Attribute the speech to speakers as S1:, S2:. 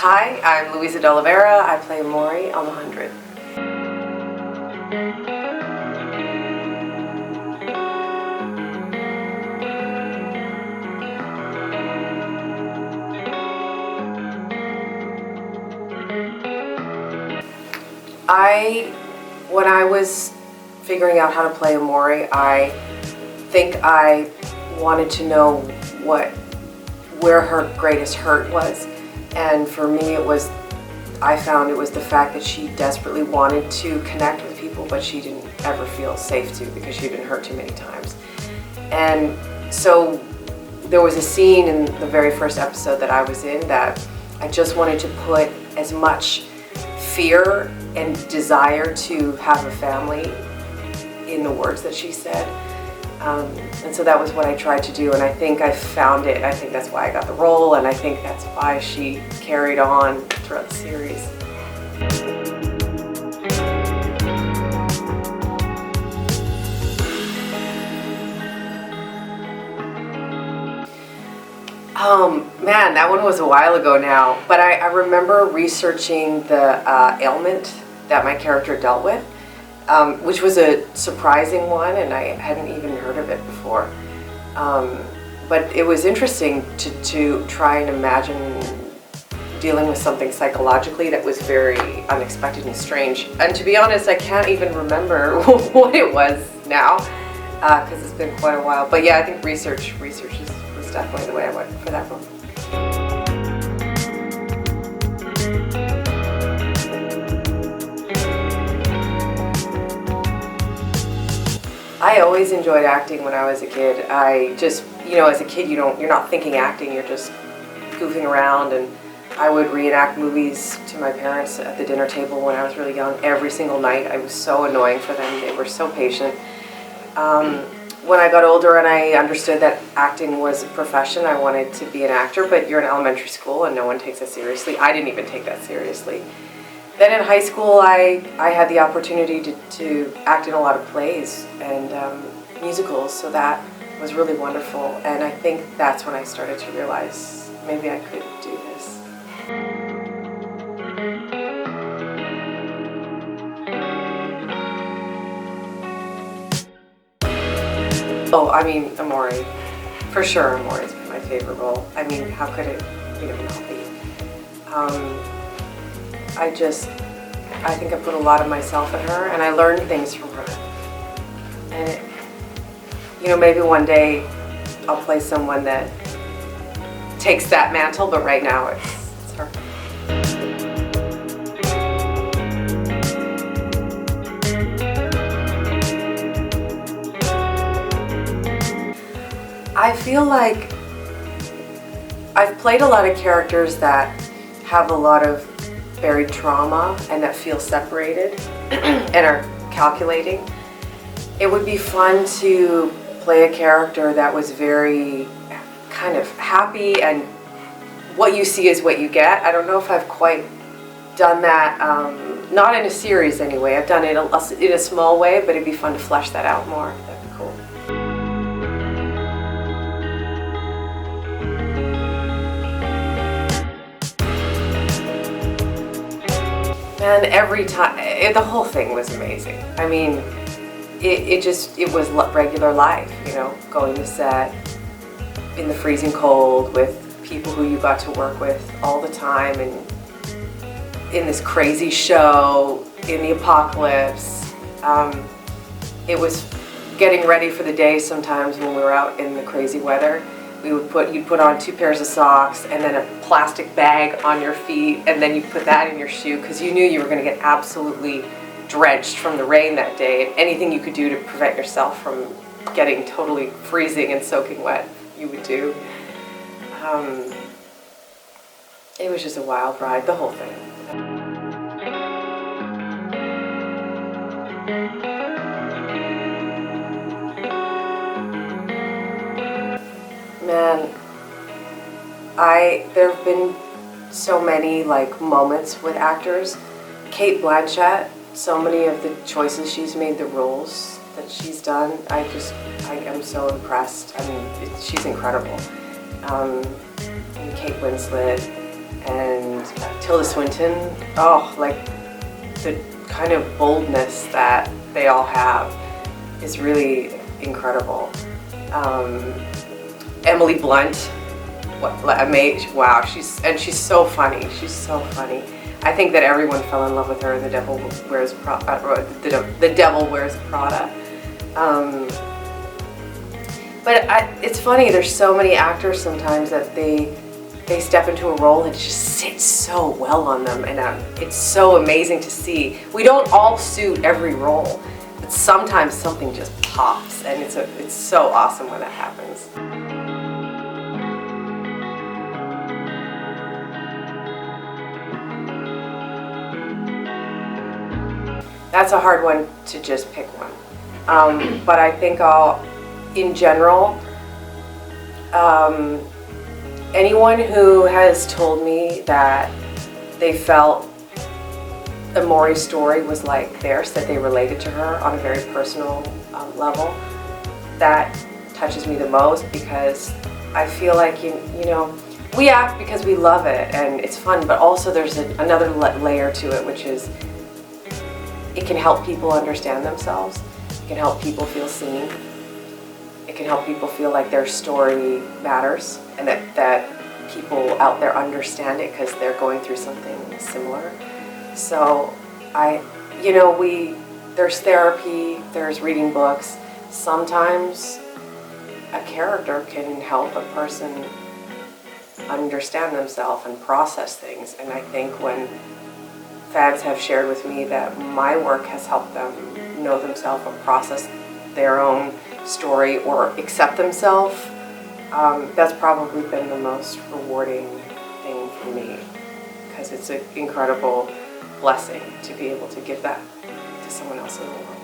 S1: Hi, I'm Luisa D'Oliveira. I play Emori on The 100. When I was figuring out how to play Emori, I think I wanted to know where her greatest hurt was. And for me, I found it was the fact that she desperately wanted to connect with people, but she didn't ever feel safe to because she'd been hurt too many times. And so there was a scene in the very first episode that I was in that I just wanted to put as much fear and desire to have a family in the words that she said. And so that was what I tried to do, and I think I found it. I think that's why I got the role, and I think that's why she carried on throughout the series. Man, that one was a while ago now, but I remember researching the ailment that my character dealt with, which was a surprising one, and I hadn't even heard of it before. But it was interesting to try and imagine dealing with something psychologically that was very unexpected and strange. And to be honest, I can't even remember what it was now, because it's been quite a while. But yeah, I think research was definitely the way I went for that one. I always enjoyed acting when I was a kid. I just, as a kid, you're not thinking acting, you're just goofing around, and I would reenact movies to my parents at the dinner table when I was really young every single night. I was so annoying for them. They were so patient. When I got older and I understood that acting was a profession, I wanted to be an actor, but you're in elementary school and no one takes that seriously. I didn't even take that seriously. Then in high school, I had the opportunity to act in a lot of plays and musicals, so that was really wonderful. And I think that's when I started to realize maybe I could do this. Oh, I mean, Emori. For sure, Emori's been my favorite role. I mean, how could it, not be? I think I put a lot of myself in her, and I learned things from her. And maybe one day I'll play someone that takes that mantle, but right now it's her. I feel like I've played a lot of characters that have a lot of buried trauma and that feel separated and are calculating. It would be fun to play a character that was very kind of happy and what you see is what you get. I don't know if I've quite done that, not in a series anyway. I've done it in a small way, but it'd be fun to flesh that out more. That'd be cool. And every time, the whole thing was amazing. I mean, it was regular life, going to set in the freezing cold with people who you got to work with all the time, and in this crazy show, in the apocalypse. It was getting ready for the day sometimes when we were out in the crazy weather. You'd put on 2 pairs of socks and then a plastic bag on your feet, and then you put that in your shoe because you knew you were going to get absolutely drenched from the rain that day, and anything you could do to prevent yourself from getting totally freezing and soaking wet, you would do. It was just a wild ride, the whole thing. Man, there have been so many moments with actors. Cate Blanchett, so many of the choices she's made, the roles that she's done, I am so impressed. I mean, she's incredible. And Kate Winslet, and Tilda Swinton. Oh, like the kind of boldness that they all have is really incredible. Emily Blunt, wow, she's so funny. She's so funny. I think that everyone fell in love with her in The Devil Wears Prada. But it's funny. There's so many actors sometimes that they step into a role and it just sits so well on them, and it's so amazing to see. We don't all suit every role, but sometimes something just pops, and it's so awesome when that happens. That's a hard one to just pick one. But I think in general, anyone who has told me that they felt Emori's story was like theirs, that they related to her on a very personal level, that touches me the most, because I feel like, you know, we act because we love it and it's fun, but also there's another layer to it, which is it can help people understand themselves. It can help people feel seen. It can help people feel like their story matters, and that people out there understand it because they're going through something similar. So there's therapy, there's reading books. Sometimes a character can help a person understand themselves and process things. And I think when fans have shared with me that my work has helped them know themselves or process their own story or accept themselves, that's probably been the most rewarding thing for me, because it's an incredible blessing to be able to give that to someone else in the world.